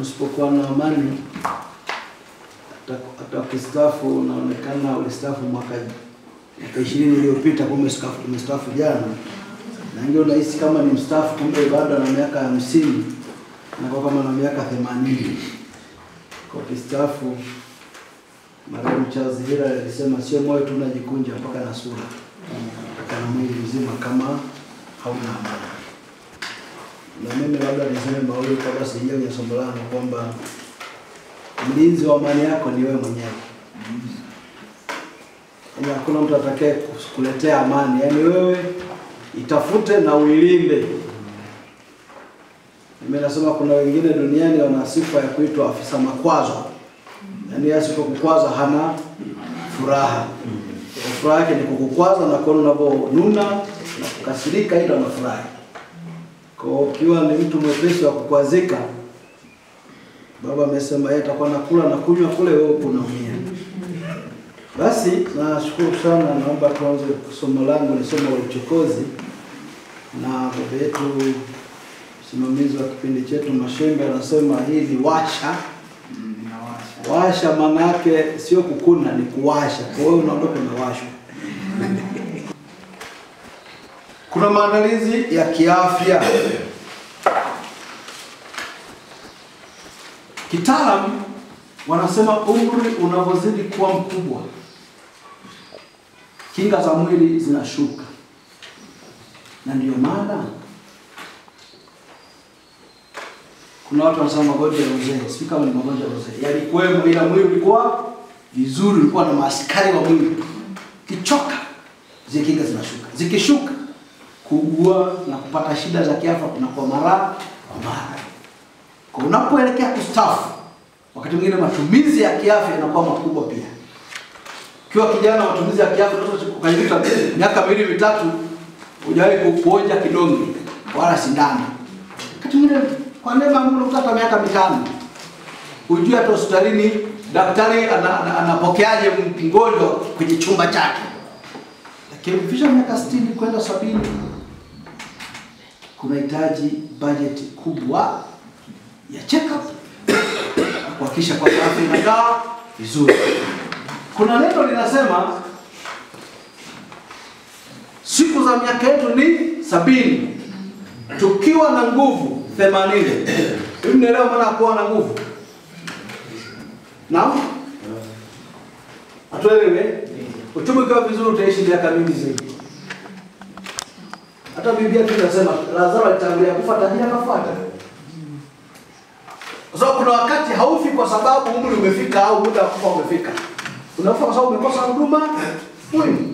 usipokuwa na amani hata ukistaafu unaonekana ulistaafu mwaka 20 iliyopita, kumbe umestaafu jana. Na ndio unahisi kama ni mstaafu, kumbe bado na miaka 50 na kwa kama na miaka 80. Kwa kistaafu Marehemu Charles Hira alisema sio moyo tu unajikunja mpaka na sura, mpaka na mwili mzima kama hauna amani. Na mimi labda niseme mawili kabla sijaingia kwenye somo langu kwamba mlinzi wa amani yako ni wewe mwenyewe. Hakuna mtu atakaye kukuletea amani, yani wewe itafute na uilinde. Mimi nasema kuna wengine duniani wana sifa ya kuitwa afisa makwazo. Yani asipokukwaza hana furaha. Furaha yake ni kukukwaza na kuona unaponuna na kukasirika, ila unafurahi. Kwa ukiwa ni mtu mwepesi wa kukwazika, Baba amesema yeye atakuwa nakula na kunywa kule, wewe unaumia. Basi nashukuru sana, naomba tuanze somo langu, ni somo la uchokozi. Na baba yetu msimamizi wa kipindi chetu Mashembe anasema hii ni washa. Washa maana yake sio kukuna, ni kuwasha. Kwa hiyo unaondoka na washa. Kuna maandalizi ya kiafya. Kitaalamu wanasema umri unapozidi kuwa mkubwa, kinga za mwili zinashuka. Na ndio maana kuna watu wanasema magonjwa ya uzee, si kama ni magonjwa ya uzee. Yalikuwemo ila mwili ulikuwa vizuri, ulikuwa na maaskari wa mwili. Kichoka, zile kinga zinashuka. Zikishuka, kuugua na kupata shida za kiafya kunakuwa mara kwa mara. Kwa unapoelekea kustaafu, wakati mwingine matumizi ya kiafya yanakuwa makubwa pia. Ukiwa kijana matumizi ya kiafya ukajikuta miaka 2-3 hujawahi kuonja kidonge wala sindano. Wakati mwingine kwa neema Mungu ukata miaka 5. Hujui hata hospitalini daktari anapokeaje mgonjwa kwenye chumba chake. Lakini ukifika miaka 60 kwenda 70 kunahitaji budget kubwa ya check-up kuhakikisha kwa afya inakaa vizuri. Kuna neno linasema siku za miaka yetu ni 70, tukiwa na nguvu 80. Hivi leo maana kuwa na nguvu? Naam? Atuelewe, uchumi kwa vizuri utaishi miaka mingi zaidi. Hata Biblia tunasema Lazaro alitangulia kufa, tajiri akafuata. Kwa sababu kuna wakati haufi kwa sababu umri umefika au muda wa kufa umefika. Unakufa kwa sababu umekosa huduma muhimu.